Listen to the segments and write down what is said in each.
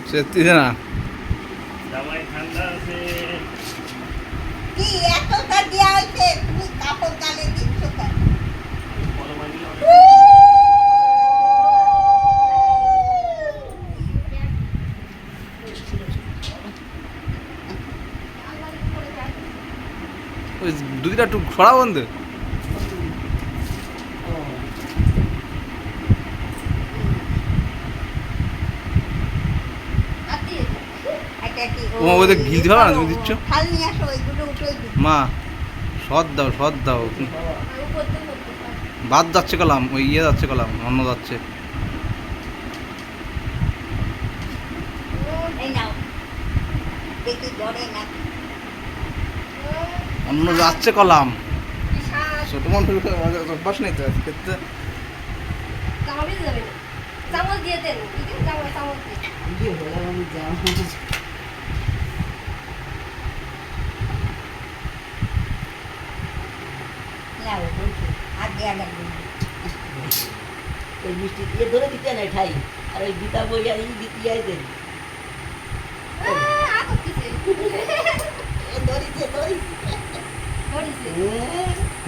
সত্যি না জামাই ঠান্ডা আছে কি এতটা দেয়া হয়েছে তুমি কাপড় গালে দিচ্ছ কেন? ওই দুদিটা একটু ছড়া বন্ধু তোমার ওদের গিলতে পারো না তুমি দিচ্ছ থাল নিয়ে আসো ওইগুলো উঠে মা সদ দাও বাদ যাচ্ছে কলাম ওই ইয়ে যাচ্ছে কলাম অন্য যাচ্ছে এই নাও দেখি গড়ে না অন্য যাচ্ছে কলাম ছোট মানুষ অভ্যাস নেই তো ক্ষেত্রে চামচ দিয়ে দেন চামচ দিয়ে নাও বলছি আর দেয়া লাগবে না। ওই মিষ্টি দিয়ে ধরে দিতে না ঠাই আর ওই গীতা বই আর এই দিতে দেন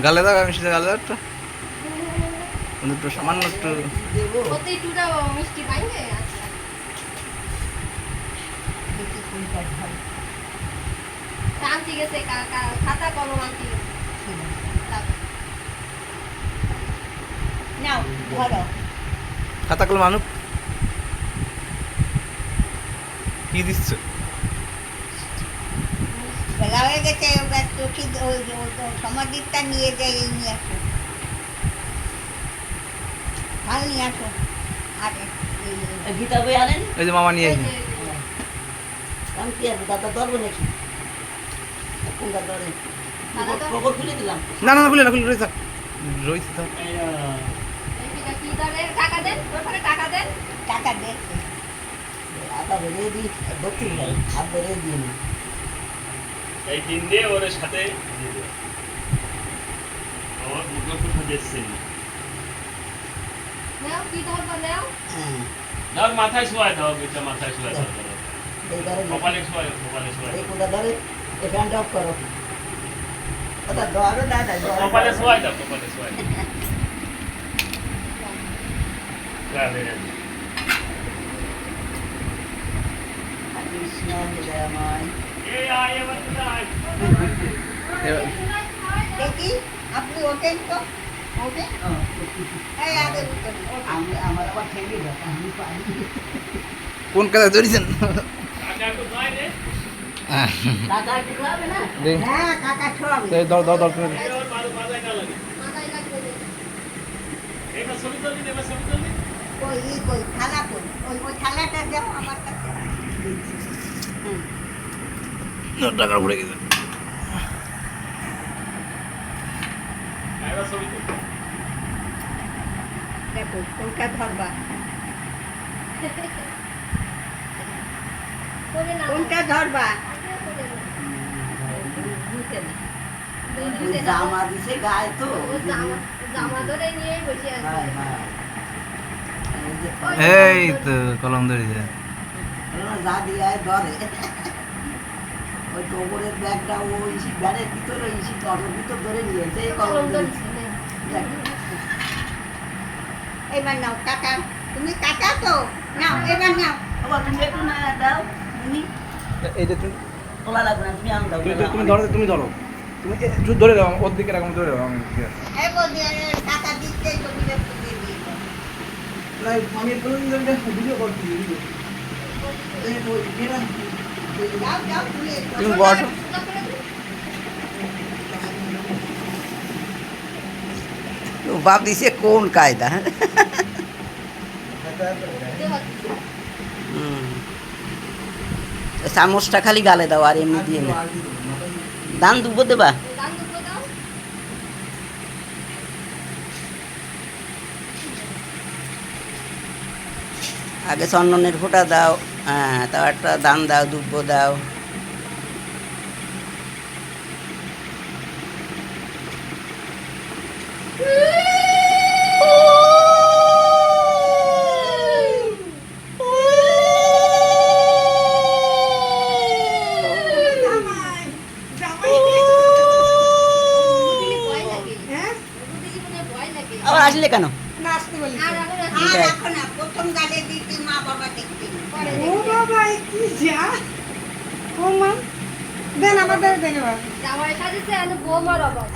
গালে দাও মিষ্টি গালে দাও একটু একটু সামান্য একটু মিষ্টি পাইবে দেখি কোনটা ভালো আনতে গেছে খাতা কলম আনতে নাও ধরো খাতা কলম আনুক কি দিচ্ছ বেলা হয়ে গেছে ওটা তো ঠিক ওই সমাধিটা নিয়ে যাই এই নিয়ে আসো ভাল নিয়ে আসো আর গীতা বই আনেন এই যে মামা নিয়ে এসে আমি কি আছে দাদা ধরবো নাকি কোনটা ধরে খবর খুলে দিলাম না খুলে রয়েছে রয়েছে তো টাকা দেন টাকা দেন টাকা দেখে আটা বেরিয়ে দিই দক্ষিণ ভাই হাত বেরিয়ে দিয়ে নি এই দিন দিয়ে ওর সাথে দিয়ে দেব। আমার মুখে কোথা দিচ্ছেন নাও কি ধরবা নাও হ্যাঁ ধর মাথায় শোয়ায় দাও এটা মাথায় শোয়ায় দাও এই ধরে কপালে শোয়ায় এই কোনটা ধরে এই ফ্যানটা অফ করো ওটা ধরো দাদা কপালে শোয়ায় দাও রাধে রাধে কৃষ্ণ হৃদয়ময় এই আয় এবার কোথায় দেখি আপনি ওঠেন তো ওঠেন এই আগে উঠুন আমি আমার আবার ঠেলে যাবে আমি পারি কোন কাজে ধরেছেন টাকা একটু নয় রে টাকা একটু খাবে না হ্যাঁ কাকা ছোয়াবে দর তুমি এই ওর বাজায় না লাগে মাথায় লাগবে এটা ছবি তুলবি এবার ছবি তুলবি কই থালা কই ওই থালাটা দাও আমার কাছে টাকা পড়ে গেছে এবার ছবি তুল দেখো কোনটা ধরবা করে না কোনটা ধরবা ওই জামা দিছে গায়ে তো জামা ধরে নিয়ে বসে আছে হ্যাঁ হ্যাঁ এই তো কলম ধরেছে যা দিয়ে ধরে ওই টোবরের ব্যাগটা ওই ব্যাগের ভিতরে ওই অটোর ভিতর ধরে নিয়েছে এই কলম ধরেছে এবার নাও কাকা তুমি কাকা তো নাও এবার নাও আবার তুমি একটু না দাও তুমি এইটা তুমি তোলা লাগবে না তুমি আম দাও তুমি ধরো তুমি একটু ধরে দাও ওর দিকে রাখো ধরে দাও আমি এই বদি টাকা দিতে ছবিটা তুলে দিয়ে দাও। আমি ভিডিও করছি যাও তুলে তুমি বসো বাপ দিছে কোন কায়দা চামচটা খালি গালে দাও আর এমনি দিয়ে না দান দুবো দেবা আগে চন্দনের ফোঁটা দাও হ্যাঁ তাও একটা দান দাও দুব্বো দাও আসলে কেন? নাচতে বলি আর এখন আর এখন না, প্রথম গালে দিতে মা বাবা দেখতে না। পরে ও বাবা এ কি যা ও মা দেন আমাদের দেন এবার জামাই সাজেছে আর বৌমার অভাব